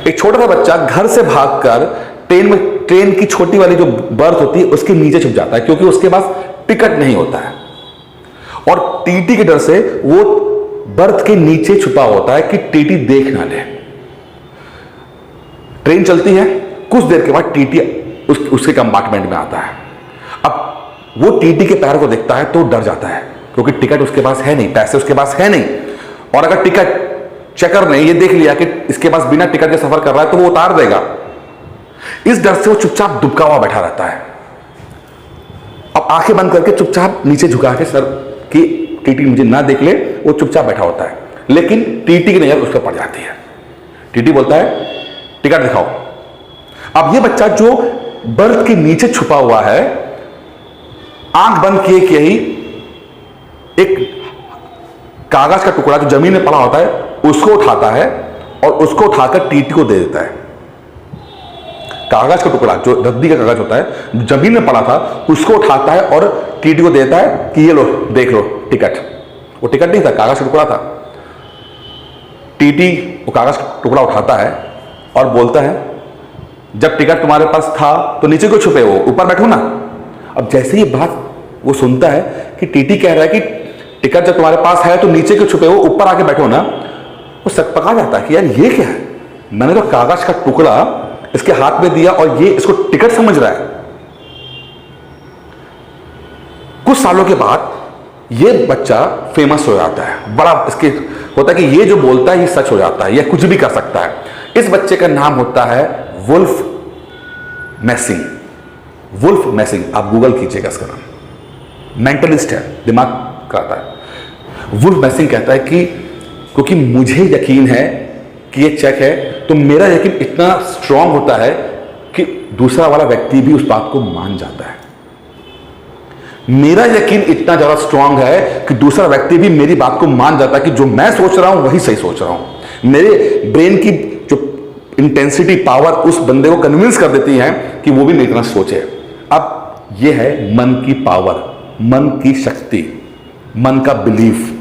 एक छोटा सा बच्चा घर से भागकर ट्रेन की छोटी वाली जो बर्थ होती है उसके नीचे छुप जाता है, क्योंकि उसके पास टिकट नहीं होता है और टीटी के डर से वो बर्थ के नीचे छुपा होता है कि टीटी देख ना ले। ट्रेन चलती है, कुछ देर के बाद टीटी उसके कंपार्टमेंट में आता है। अब वो टीटी के पैर को देखता है तो डर जाता है, क्योंकि टिकट उसके पास है नहीं, पैसे उसके पास है नहीं, और अगर टिकट चेकर ने ये देख लिया कि इसके पास बिना टिकट के सफर कर रहा है तो वो उतार देगा। इस डर से वो चुपचाप दुबका हुआ बैठा रहता है। अब आंखें बंद करके चुपचाप नीचे झुका के सर कि टीटी मुझे ना देख ले, वो चुपचाप बैठा होता है। लेकिन टीटी की नजर उस पर पड़ जाती है। टीटी बोलता है टिकट दिखाओ। अब ये बच्चा जो बर्थ के नीचे छुपा हुआ है, आंख बंद किए कि ही एक कागज का टुकड़ा जो जमीन में पड़ा होता है उसको उठाता है और उसको उठाकर टीटी को दे देता है। कागज का टुकड़ा जो रद्दी का कागज होता है जमीन में पड़ा था उसको उठाता है और टीटी को देता है कि ये लो देख लो टिकट। वो टिकट नहीं था, कागज का टुकड़ा था। टीटी वो कागज का टुकड़ा उठाता है और बोलता है जब टिकट तुम्हारे पास था तो नीचे क्यों छुपे हो, ऊपर बैठो ना। अब जैसे ही बात वो सुनता है कि टीटी कह रहा है कि टिकट जब तुम्हारे पास है तो नीचे क्यों छुपे हो, ऊपर आके बैठो ना, वो सकपका जाता है कि यार ये क्या है, मैंने तो कागज का टुकड़ा इसके हाथ में दिया और ये इसको टिकट समझ रहा है। कुछ सालों के बाद ये बच्चा फेमस हो जाता है, बड़ा इसके होता है कि ये जो बोलता है ये सच हो जाता है, ये कुछ भी कर सकता है। इस बच्चे का नाम होता है वुल्फ मैसिंग। वुल्फ मैसिंग, आप गूगल कीजिएगा इसका नाम। मेंटलिस्ट है, दिमाग खाता है। वुल्फ मैसिंग कहता है कि क्योंकि मुझे यकीन है कि ये चेक है तो मेरा यकीन इतना स्ट्रांग होता है कि दूसरा वाला व्यक्ति भी उस बात को मान जाता है। मेरा यकीन इतना ज्यादा स्ट्रांग है कि दूसरा व्यक्ति भी मेरी बात को मान जाता है कि जो मैं सोच रहा हूं वही सही सोच रहा हूं। मेरे ब्रेन की जो इंटेंसिटी पावर उस बंदे को कन्विंस कर देती है कि वो भी मेरी तरह सोचे। अब यह है मन की पावर, मन की शक्ति, मन का बिलीफ।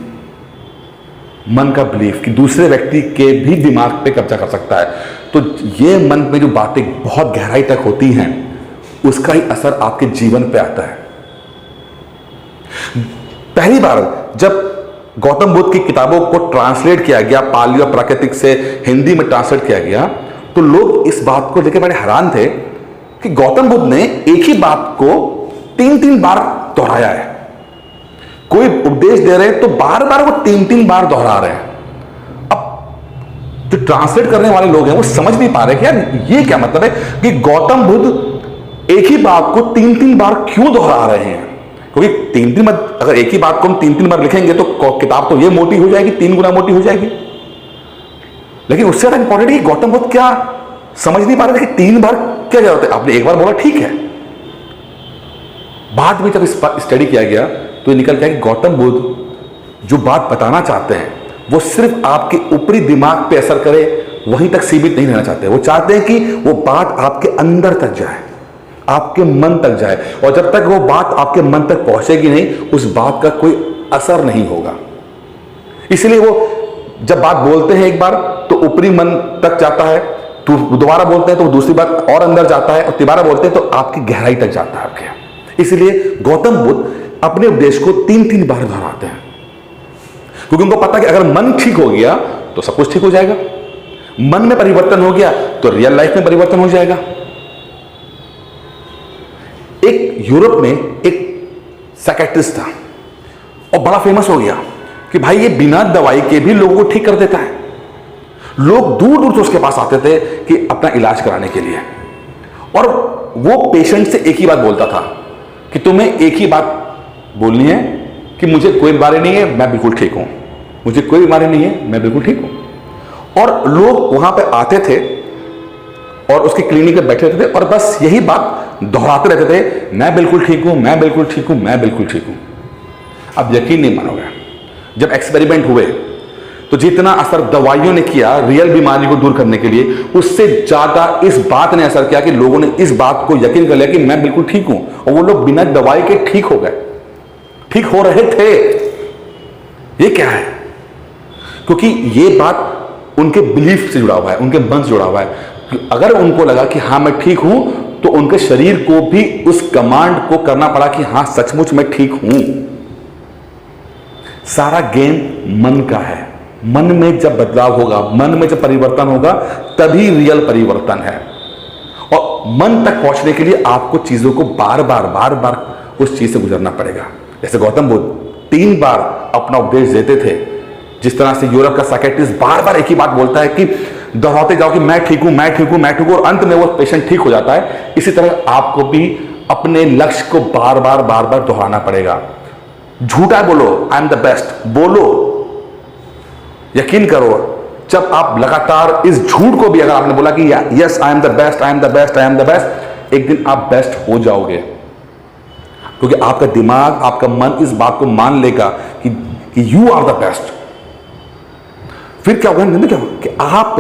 मन का बिलीफ कि दूसरे व्यक्ति के भी दिमाग पे कब्जा कर सकता है। तो ये मन में जो बातें बहुत गहराई तक होती हैं उसका ही असर आपके जीवन पे आता है। पहली बार जब गौतम बुद्ध की किताबों को ट्रांसलेट किया गया, पाली और प्राकृतिक से हिंदी में ट्रांसलेट किया गया, तो लोग इस बात को लेकर बड़े हैरान थे कि गौतम बुद्ध ने एक ही बात को 3-3 बार दोहराया है। कोई उपदेश दे रहे हैं तो बार बार वो 3-3 बार दोहरा रहे हैं। अब जो ट्रांसलेट करने वाले लोग हैं वो समझ नहीं पा रहे कि यार ये क्या मतलब है कि गौतम बुद्ध एक ही बात को 3-3 बार क्यों दोहरा रहे हैं। क्योंकि 3-3 बार, अगर एक ही बात को हम 3-3 बार लिखेंगे तो किताब तो ये मोटी हो जाएगी, 3 गुना मोटी हो जाएगी। लेकिन उससे ज्यादा इंपॉर्टेंट है कि गौतम बुद्ध क्या समझ नहीं पा रहे थे कि 3 बार क्या जरूरत है। आपने एक बार बोला ठीक है, बाद में जब स्टडी किया गया तो निकल गया कि गौतम बुद्ध जो बात बताना चाहते हैं वो सिर्फ आपके ऊपरी दिमाग पे असर करे वहीं तक सीमित नहीं रहना चाहते। वो चाहते हैं कि वो बात आपके अंदर तक जाए, आपके मन तक जाए, और जब तक वो बात आपके मन तक पहुंचेगी नहीं उस बात का कोई असर नहीं होगा। इसलिए वो जब बात बोलते हैं एक बार तो ऊपरी मन तक जाता है, तो दोबारा बोलते हैं तो दूसरी बात और अंदर जाता है, और तिबारा बोलते हैं तो आपकी गहराई तक जाता है आपके। इसलिए गौतम बुद्ध अपने उपदेश को 3-3 बार दोहराते हैं, क्योंकि उनको पता है कि अगर मन ठीक हो गया तो सब कुछ ठीक हो जाएगा। मन में परिवर्तन हो गया तो रियल लाइफ में परिवर्तन हो जाएगा। एक यूरोप में एक साइकियाट्रिस्ट था और बड़ा फेमस हो गया कि भाई ये बिना दवाई के भी लोगों को ठीक कर देता है। लोग दूर दूर से उसके पास आते थे कि अपना इलाज कराने के लिए, और वो पेशेंट से एक ही बात बोलता था कि तुम्हें एक ही बात बोलनी है कि मुझे कोई बीमारी नहीं है, मैं बिल्कुल ठीक हूं, मुझे कोई बीमारी नहीं है, मैं बिल्कुल ठीक हूं। और लोग वहां पे आते थे और उसके क्लिनिक में बैठे रहते थे और बस यही बात दोहराते रहते थे, मैं बिल्कुल ठीक हूं, मैं बिल्कुल ठीक हूं, मैं बिल्कुल ठीक हूं। अब यकीन नहीं मानोगे, जब एक्सपेरिमेंट हुए तो जितना असर दवाइयों ने किया रियल बीमारी को दूर करने के लिए, उससे ज्यादा इस बात ने असर किया कि लोगों ने इस बात को यकीन कर लिया कि मैं बिल्कुल ठीक हूं, और वो लोग बिना दवाई के ठीक हो गए, ठीक हो रहे थे। ये क्या है? क्योंकि ये बात उनके बिलीफ से जुड़ा हुआ है, उनके मन से जुड़ा हुआ है। अगर उनको लगा कि हाँ मैं ठीक हूं, तो उनके शरीर को भी उस कमांड को करना पड़ा कि हाँ सचमुच मैं ठीक हूं। सारा गेम मन का है। मन में जब बदलाव होगा, मन में जब परिवर्तन होगा, तभी रियल परिवर्तन है। और मन तक पहुंचने के लिए आपको चीजों को बार बार उस चीज से गुजरना पड़ेगा। जैसे गौतम बुद्ध 3 बार अपना उपदेश देते थे। जिस तरह से यूरोप का साइकियाट्रिस्ट बार बार एक ही बात बोलता है कि दोहराते जाओ कि मैं ठीक हूं, मैं ठीक हूं, मैं ठीक हूं, और अंत में वो पेशेंट ठीक हो जाता है। इसी तरह आपको भी अपने लक्ष्य को बार बार दोहराना पड़ेगा। झूठा बोलो, आई एम द बेस्ट बोलो, यकीन करो, जब आप लगातार इस झूठ को भी अगर आपने बोला कि yes I am the best, I am the best, I am the best, एक दिन आप बेस्ट हो जाओगे। क्योंकि आपका दिमाग, आपका मन इस बात को मान लेगा कि यू आर द बेस्ट। फिर क्या होगा क्या होगा कि आप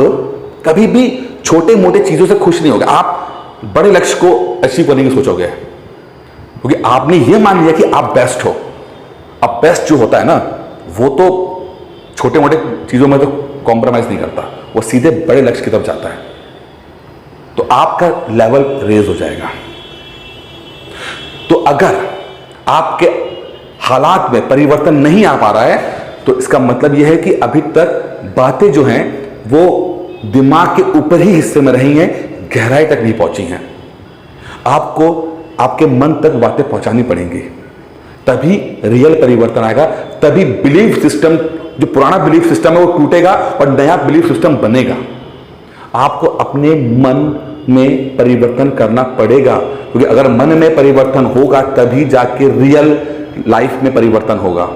कभी भी छोटे मोटे चीजों से खुश नहीं होगे, आप बड़े लक्ष्य को अचीव करने की सोचोगे। क्योंकि आपने यह मान लिया कि आप बेस्ट हो। अब बेस्ट जो होता है ना, वो तो छोटे मोटे चीजों में तो कॉम्प्रोमाइज नहीं करता, वो सीधे बड़े लक्ष्य की तरफ जाता है। तो आपका लेवल रेज हो जाएगा। तो अगर आपके हालात में परिवर्तन नहीं आ पा रहा है, तो इसका मतलब यह है कि अभी तक बातें जो हैं वो दिमाग के ऊपर ही हिस्से में रही हैं, गहराई तक नहीं पहुंची हैं। आपको आपके मन तक बातें पहुंचानी पड़ेंगी, तभी रियल परिवर्तन आएगा। तभी बिलीफ सिस्टम, जो पुराना बिलीफ सिस्टम है वो टूटेगा और नया बिलीफ सिस्टम बनेगा। आपको अपने मन में परिवर्तन करना पड़ेगा, क्योंकि अगर मन में परिवर्तन होगा तभी जाके रियल लाइफ में परिवर्तन होगा।